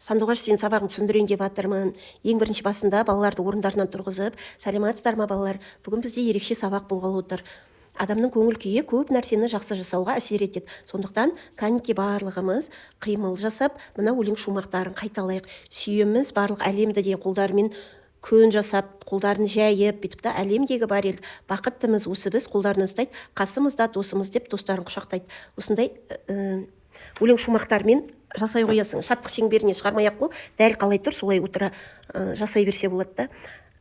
Сандуғаш, сен сабағын түсіндірейін деп жатырмын. Ең бірінші басында балаларды орындарынан тұрғызып, сәлеметсіздер ма балалар, бүгін бізде ерекше сабақ болғалы отыр. Адамның көңіл күйі көп нәрсені жақсы жасауға әсер етеді. Сондықтан кәнекей барлығымыз қимыл жасап, мына өлең шумақтарын қайталайық. Сүйеміз барлық әлемді де қолдарымен көн жасап, қолдарын жайып, бүйтіп та әлемдегі бар елді бақыттымыз осы біз, қолдарын ұстайды, қасымызда досымыз деп достарын құшақтайды. Осындай өлең шумақтармен жасай қоясың. Шаттық шеңберіне шығармай-ақ қой, дәл қалай тұр солай отыра жасай берсе болады да.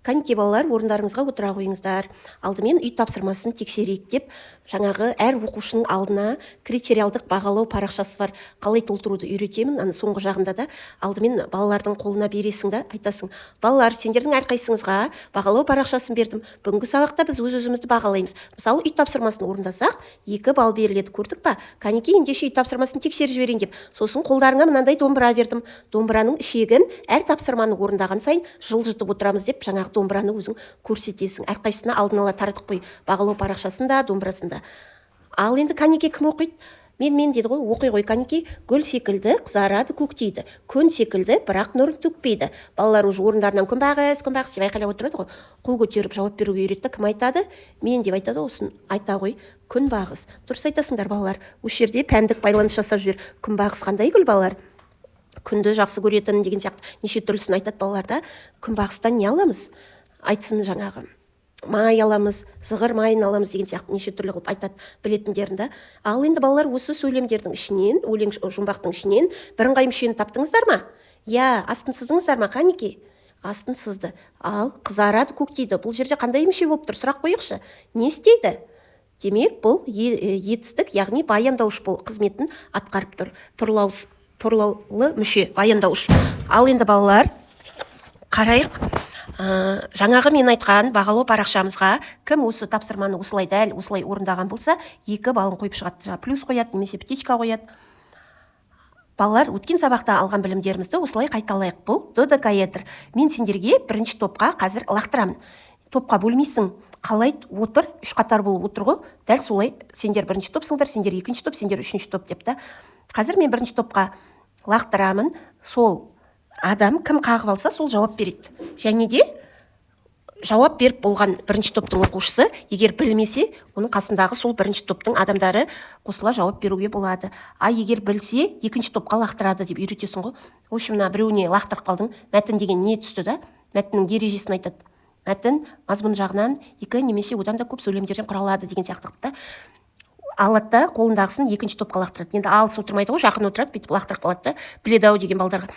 Кәнекей балалар, орындарыңызға отыра қойыңыздар. Алдымен үй тапсырмасын тексерейік деп, жаңағы әр оқушының алдына критериалдық бағалау парақшасы бар. Қалай толтыруды үйретемін. Аны соңғы жағында да алдымен балалардың қолына бересің да, айтасың: балалар, сендердің әрқайсыңызға бағалау парақшасын бердім. Бүгінгі сабақта біз өз-өзімізді бағалаймыз. Мысалы, үй тапсырмасын орындасақ, 2 балл беріледі, көрдік па? Кәнекей, ендеше үй тапсырмасын тексеріп жіберейін деп, сосын қолдарыңа мынандай домбыра бердім. Домбыраның ішегін әр тапсырманы орындаған сайын жылжытып отырамыз деп, жаңағы домбыраны өзің көрсетесің. Әрқайсысына алдын ала таратып қой, бағалау парақшасында, домбырасында. Ал енді кәнекей кім оқиды? Мен деді ғой, оқи ғой кәнекей. Гүл секілді қызарады, көктейді, күн секілді, бірақ нұрын төкпейді. Балалар уже орындарынан күнбағыс деп айқайлап отырады ғой. Қол көтеріп жауап беруге үйретті. Кім айтады? Мен деп айтады, осын айта ғой. Күнбағыс. Дұрыс айтасыңдар балалар. Осы жерде пәндік байланыс жасап жүр. Күнбағыс қандай гүл балалар? Күнді жақсы көретін деген сияқты неше түрлісін айтады балаларда. Күнбағыстан не аламыз? Айтсын жаңағы. Май аламыз, зығыр майын аламыз деген сияқты неше түрлі қылып айтады білетіндерін да. Ал енді балалар, осы сөйлемдердің ішінен, өлең жұмбақтың ішінен бірыңғай мүшені таптыңыздар ма? Я, астын сыздыңыздар ма кәнекей? Астын сызды. Ал қызарады, көктейді. Бұл жерде қандай мүше болып тұр? Сұрақ қойықшы. Не істейді? Демек, бұл етістік, яғни баяндауыш бұл қызметін атқарып тұр. Тұрлаулы мүше, баяндауыш. Ал енді балалар, қарайық. Жаңағы мен айтқан бағалау парақшамызға кім осы тапсырманы осылай дәл осылай орындаған болса, 2 балын қойып шығады. Плюс қояды, немесе птичка қояды. Балалар, өткен сабақта алған білімдерімізді осылай қайталайық. Бұл додекаэдр. Мен сендерге бірінші топқа қазір лақтырамын. Топқа бөлмейсің. Қалай отыр? 3 қатар болып отыр ғой. Дәл солай, сендер бірінші топсыңдар, сендер екінші топ, сендер үшінші топ деп та. Қазір мен бірінші топқа лақтырамын. Сол адам кім қағып алса, сол жауап береді. Және де жауап беріп болған бірінші топтың оқушысы, егер білмесе, оның қасындағы сол бірінші топтың адамдары қосыла жауап беруге болады. Егер білсе, екінші топқа лақтырады деп үйретесің ғой. В общем, біреуіне лақтырып қалдың, мәтін деген не түсті да? Мәтіннің ережесін айтады. Мәтін мазмұн жағынан 2 немесе одан да көп сөйлемдерден құралады деген сияқты. Алады да қолындағысын екінші топқа лақтырады. Енді алыс отырмайды ғой, жақын отырады, бүйтіп лақтырып қалады да. Біледі-ау деген балдарға.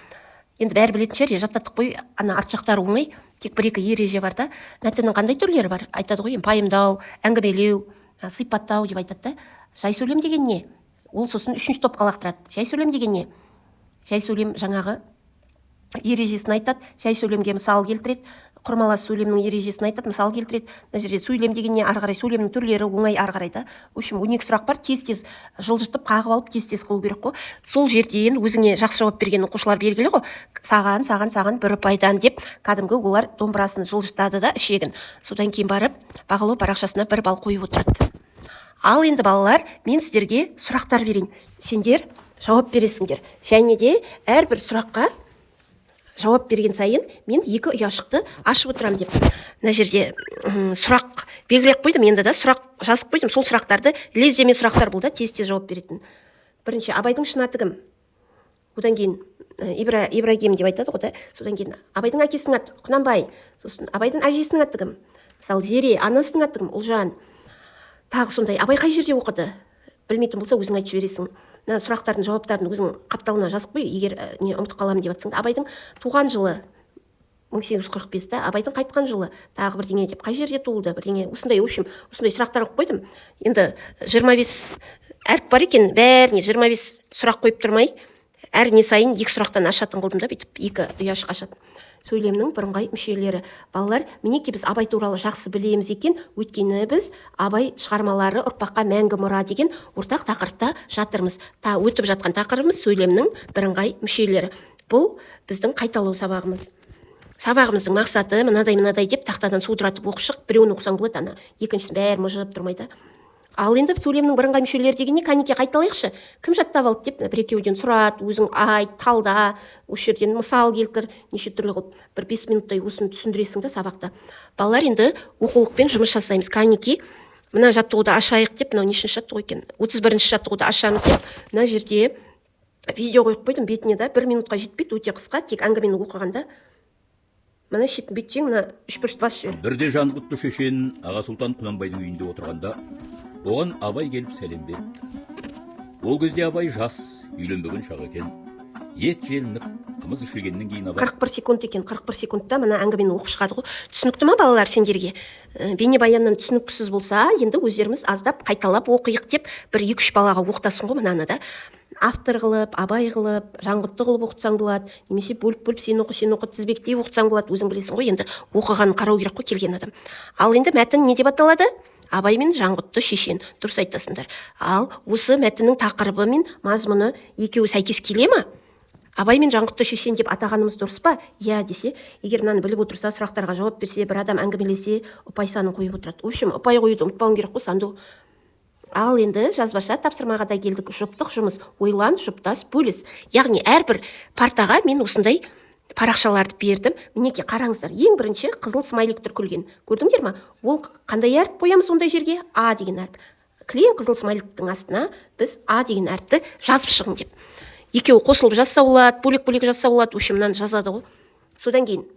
Енді бәрі білетін шығар, жаттаттық қой, арт жақтары оңай, тек 1-2 ереже бар да. Мәтіннің қандай түрлері бар? Айтады ғой, пайымдау, әңгімелеу, сипаттау деп айтады да. Жай сөйлем деген не? Ол сосын 3-ші топқа лақтырады. Жай сөйлем деген не? Жай сөйлем жаңағы ережесін айтады, жай сөйлемге мысал келтіреді, құрмалас сөйлемнің ережесін айтады, мысал келтіреді. Мына жерде сөйлем деген не? Ары қарай сөйлемнің түрлері оңай ары қарай да. В общем, 12 сұрақ бар, тез-тез жылжытып қағып алып тез-тез қылу керек қой. Сол жерден өзіңе жақсы жауап берген оқушылар белгілі ғой. Саған 1 пайдан деп, кәдімгі олар домбырасын жылжытады да, ішегін. Содан кейін барып, бағалау парақшасына 1 балл қойып отырады. Ал енді балалар, мен сіздерге сұрақтар берейін. Сендер жауап бересіңдер. Және де әрбір сұраққа жауап берген сайын мен 2 ұяшықты ашып отырам деп. Мына жерде сұрақ белгілеп қойдым, енді да сұрақ жазып қойдым. Сол сұрақтарды лездеме сұрақтар болды, тез-тез жауап беретін. Бірінші, Абайдың шын аты кім? Одан кейін Ибрагим деп айтады ғой да. Содан кейін Абайдың әкесінің аты Құнанбай. Сосын Абайдың әжесінің аты кім? Мысалы, Зере, анасының аты кім? Ұлжан. Тағы сондай. Абай қай жерде оқыды? Білмейтін болса, өзің айтып жібересің. Сұрақтардың жауаптарын өзің қапталына жазып қой, егер не ұмытып қаламын деп жатсаң. Абайдың туған жылы 1845-те, Абайдың қайтқан жылы тағы бірдеңе деп, қай жерде туылды, бірдеңе, осындай, осындай сұрақтар қойдым. Енді 25 әріп бар екен, бәріне 25 сұрақ қойып тұрмай, әр не сайын 2 сұрақтан ашатын қылдым да, бүйтіп 2 ұяшық ашатын. Сөйлемнің бірыңғай мүшелері. Балалар, мінекей біз Абай туралы жақсы білеміз екен, өйткені біз Абай шығармалары ұрпаққа мәңгі мұра деген ортақ тақырыпта жатырмыз. Өтіп жатқан тақырыбымыз сөйлемнің бірыңғай мүшелері. Бұл біздің қайталау сабағымыз. Сабағымыздың мақсаты мынадай деп тақтадан судыратып оқып шық, біреуін оқысаң болады, екіншісін бәрі мыжып тұрмайды. Ал енді сөйлемнің бірыңғай мүшелері дегенде кәнеке қайталайықшы. Кім жаттап алды деп бір екеуден сұрат, өзің айт, талда, осы жерден мысал келтір, неше түрлі қылып бір 5 минуттай осыны түсіндіресің да сабақта. Балалар, енді оқулықпен жұмыс жасаймыз. Кәнеке мына жаттығуды ашайық деп, мынау нешінші жаттығу екен? 31-ші жаттығуды ашамыз деп, мына жерде видео қойып қойдым бетіне, да 1 минутқа жетпейді, өте қысқа, тек әңгімені оқығанда. Мына шетін бүйтсең, мына 3 бұрышты бас жібер. Бірде Жанғұтты шешен Аға Сұлтан Құнанбайдың үйінде отырғанда, оған Абай келіп сәлем беріпті. Ол кезде Абай жас, үйленбеген шақ екен. Ет желініп, қымыз ішілгеннен кейін Абай 41 секунд екен, 41 секундта мына әңгімені оқып шығады ғой. Түсінікті ма балалар сендерге? Бейнебаяннан түсініксіз болса, енді өздеріміз аздап қайталап оқиық деп, бір 2-3 балаға оқытасың ғой мынаны да. Автор қылып, Абай қылып, Жанғұтты қылып оқытсаң болады, немесе бөліп сен оқы тізбектей оқытсаң болады, өзің білесің ғой, енді оқығанын қарау керек қой келген адам. Ал енді мәтін не деп аталады? Абай мен Жанғұтты шешен. Дұрыс айтасыңдар. Ал осы мәтіннің тақырыбы мен мазмұны екеуі сәйкес келе ма? Абай мен Жанғұтты шешен деп атағанымыз дұрыс па? Иә десе, егер мынаны біліп отырса, сұрақтарға жауап берсе, бір адам әңгімелесе, ұпай санын қойып отырады. В общем, ұпай қоюды ұмытпауың керек қой, санду. Ал енді жазбаша тапсырмаға да келдік. Жұптық жұмыс, ойлан, жұптас, бөліс. Яғни әрбір партаға мен осындай парақшаларды бердім. Мінеке қараңыздар, ең бірінші қызыл смайлик түркілген. Көрдіңдер ма? Ол қандай әріп қоямыз ондай жерге? А деген әріп. Кілең қызыл смайликтің астына біз А деген әріпті жазып шығың деп. Екеуі қосылып жазса болады, бөлек-бөлек жазса болады. В общем, мынаны жазады ғой. Содан кейін,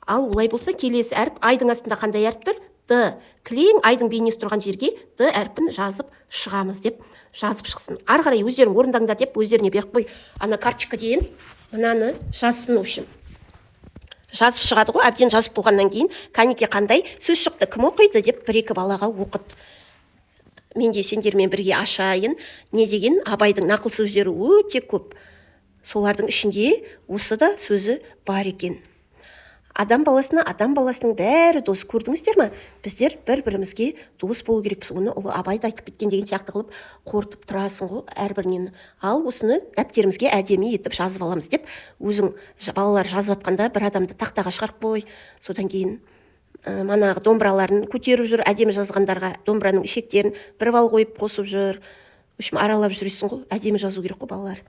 ал олай болса келесі әріп айдың астында қандай әріп тұр? Д. Кілең айдың бейнесі тұрған жерге Д әрпін жазып шығамыз деп жазып шықсын. Ары қарай өздерің орындаңдар деп өздеріне беріп қой. Ана карточка дейін мынаны жазсын, общем. Жазып шығады ғой, әбден жазып болғаннан кейін кәнеке қандай сөз шықты, кім оқиды деп 1-2 балаға оқыт. Мен де сендермен бірге ашайын. Не деген? Абайдың нақыл сөздері өте көп. Солардың ішінде осы да сөзі бар екен. Адам баласының бәрі дос. Көрдіңіздер ма? Біздер бір-бірімізге дос болу керекпіз. Оны ұлы Абайды айтып кеткен деген сияқты қылып қорытып тұрасың ғой әрбірінен. Ал осыны дәптерімізге әдемі етіп жазып аламыз деп, өзің балалар жазып атқанда бір адамды тақтаға шығарып қой. Содан кейін манағы домбыраларын көтеріп жүр, әдемі жазғандарға домбыраның ішектерін бір бал қойып қосып жүр. В общем, аралап жүресің ғой, әдемі жазу керек қой балалар.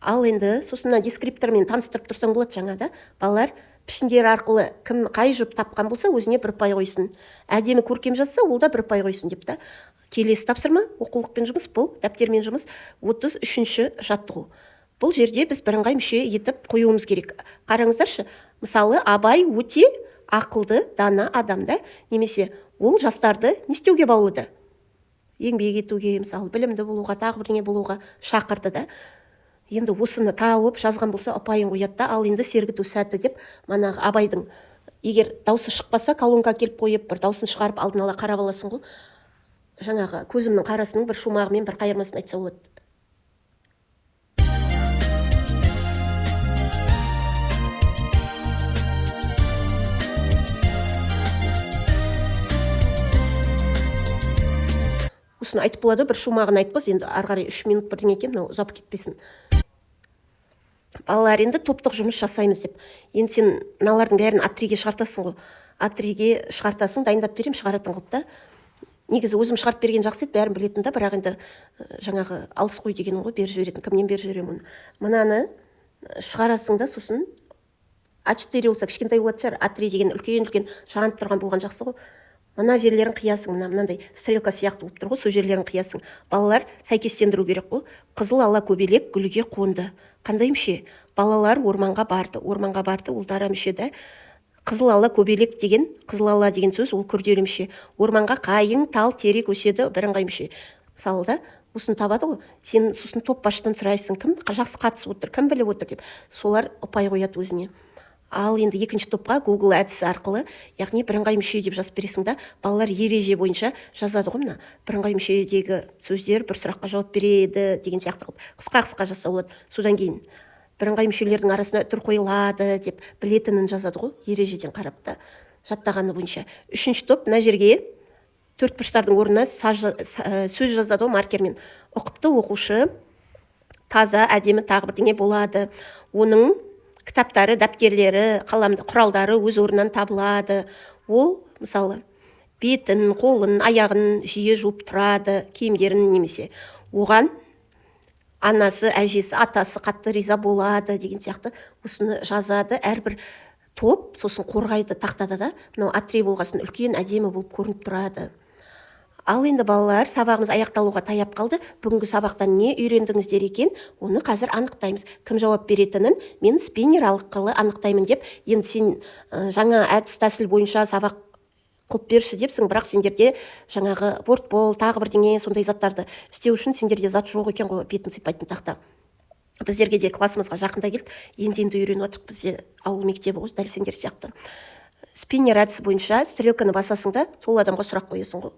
Ал енді сосын дескриптормен таныстырып тұрсаң болады жаңа да. Балалар пішіндер арқылы кім қай жұп тапқан болса, өзіне 1 пай қойсын. Әдемі көркем жазса, ол да 1 пай қойсын деп та. Келесі тапсырма, оқулықпен жұмыс, бұл дәптермен жұмыс 33-ші жаттығу. Бұл жерде біз бірыңғай мүше етіп қоюымыз керек. Қараңыздаршы, мысалы, Абай өте ақылды, дана адамда, немесе ол жастарды не істеуге баулыды? Еңбек етуге, мысалы, білімді болуға, тағы бірдеңе болуға шақырды да. Енді осыны тауып жазған болса ұпайын қояды да. Ал енді сергіту сәті деп, манағы Абайдың егер даусы шықпаса, колонка келіп қойып, бір даусын шығарып алдын ала қарап аласың ғой. Жаңағы көзімнің қарасының бір шумағымен бір қайырмасын айтса болады. Осыны айтып болады, бір шумағын айтпыз, енді ары қарай 3 минут бірдеңе екен, мынау ұзап кетпесін. Балалар, енді топтық жұмыс жасаймыз деп. Енді сен мыналардың бәрін А3-ге шығартасың ғой. А3-ге шығартасың, дайындап берем, шығаратын қылып та. Негізі өзім шығарып берген жақсы еді, бәрін білетін да, бірақ енді жаңағы алыс қой дегенім ғой, беріп жіберетін. Кімнен беріп жіберемін оны? Мынаны шығарасың да, сосын А4 болса кішкентай болады шығар, А3 деген үлкен жанып тұрған болған жақсы ғой. Мына жерлерін қиясың, мынандай стрелка сияқты болып тұр ғой, сол жерлерін қиясың. Балалар сәйкестендіру керек қой. Қызыл ала көбелек гүлге қонды. Қандай мүше? Балалар орманға барды. Орманға барды, ол дара мүше да. Қызыл ала көбелек деген, қызыл ала деген сөз, ол күрделі мүше. Орманға қайың, тал, терек өседі, бірыңғай мүше. Мысалы да, осыны табады ғой. Сен сосын топ басшыдан сұрайсың, кім жақсы қатысып отыр, кім біліп отыр деп. Солар ұпай қояды өзіне. Ал енді екінші топқа Google әдісі арқылы, яғни бірыңғай мүше деп жазып бересің да, балалар ереже бойынша жазады ғой мына. Бірыңғай мүшедегі сөздер бір сұраққа жауап береді деген сияқты қылып қысқа жазса болады. Содан кейін бірыңғай мүшелердің арасына үтір қойылады деп білетінін жазады ғой, ережеден қарап та жаттағаны бойынша. Үшінші топ мына жерге төртбұрыштардың орнына сөз жазады ғой маркермен. Ұқыпты оқушы, таза, әдемі тағы бірдеңе болады. Оның кітаптары, дәптерлері, қаламды құралдары өз орнынан табылады. Ол, мысалы, бетін, қолын, аяғын жиі жуып тұрады, киімдерін немесе. Оған анасы, әжесі, атасы қатты риза болады деген сияқты осыны жазады. Әрбір топ сосын қорғайды тақтада да. Мынау атрей болғасын үлкен әдемі болып көрініп тұрады. Ал енді балалар, сабағымыз аяқталуға таяп қалды. Бүгінгі сабақтан не үйрендіңіздер екен, оны қазір анықтаймыз. Кім жауап беретінін мен спиннер арқылы анықтаймын деп. Енді сен жаңа әдіс тәсіл бойынша сабақ қылып берші депсің, бірақ сендерде жаңағы вордбол, тағы бірдеңе сондай заттарды істеу үшін сендерде зат жоқ екен ғой, бетін сипайтын тақта. Біздерге де классымызға жақында келді, енді үйреніп отырмыз. Бізде ауыл мектебі ғой, дәл сендер сияқты. Спиннер әдісі бойынша стрелканы басасың да, сол адамға сұрақ қоясың ғой.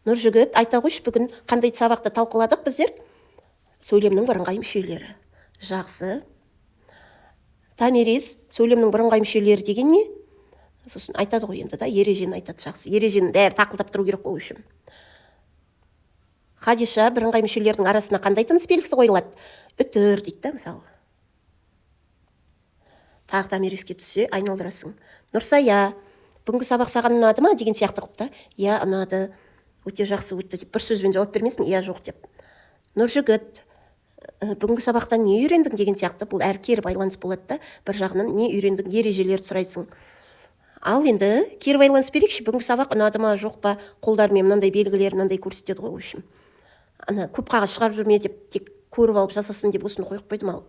Нұржігіт, айта қойшы, бүгін қандай сабақты талқыладық біздер? Сөйлемнің бірыңғай мүшелері. Жақсы. Тамерез, сөйлемнің бірыңғай мүшелері деген не? Сосын айтады ғой енді да, ережені айтады. Жақсы. Ережені бәрі тақылдап тұру керек қой үшін. Хадиша, бірыңғай мүшелердің арасына қандай тыныс белгісі қойылады? Үтір дейді да, мысалы. Тағы Тамерезге түссе, айналдырасың. Нұрсая, бүгінгі сабақ саған ұнады ма деген сияқты қылып та. Я, ұнады. Өте жақсы өтті деп бір сөзбен жауап бермесін, иә жоқ деп. Нұржігіт, бүгінгі сабақтан не үйрендің деген сияқты, бұл әр кері байланыс болады да, бір жағынан не үйрендің, ережелерді сұрайсың. Ал енді кері байланыс берейікші, бүгінгі сабақ ұнады ма жоқ па, қолдармен мынандай белгілер мынандай көрсетеді ғой үшін. Ана көп қағаз шығарып жүрме деп, тек көріп алып жасасын деп осыны қойып қойдым. Ал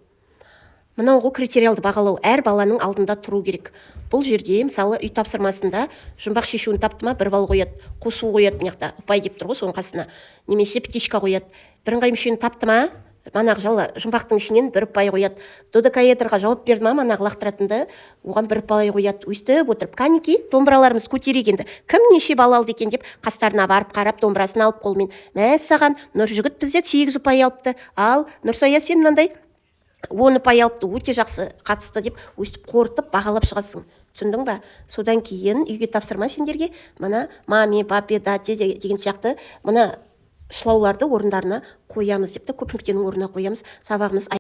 мынау ғой критериалды бағалау, әр баланың алдында тұру керек. Бұл жерде мысалы үй тапсырмасында жұмбақ шешуін тапты ма 1 балл қояды, қосу қояды, мына ұпай деп тұр ғой соның қасына, немесе птичка қояды. Бірыңғай мүшені тапты ма, манағы жала жұмбақтың ішінен 1 ұпай қояды. Додекаэдрға жауап берді ма, манағы лақтыратынды, оған 1 ұпай қояды. Өстіп отырып, канеки, домбыраларымыз көтерек енді, кім неше балл алды екен деп қастарына барып қарап, домбырасын алып қолмен. Мәссаған, Нұржігіт бізде 8 ұпай алыпты. Ал Нұрсая, сен мынандай 10 ұпай алыпты, өте жақсы қатысты деп өстіп қорытып бағалап шығасың. Түсіндің ба? Содан кейін үйге тапсырма сендерге мына маме, папе, дате деген сияқты мына шылауларды орындарына қоямыз деп те, көп нүктенің орнына қоямыз. Сабағымыз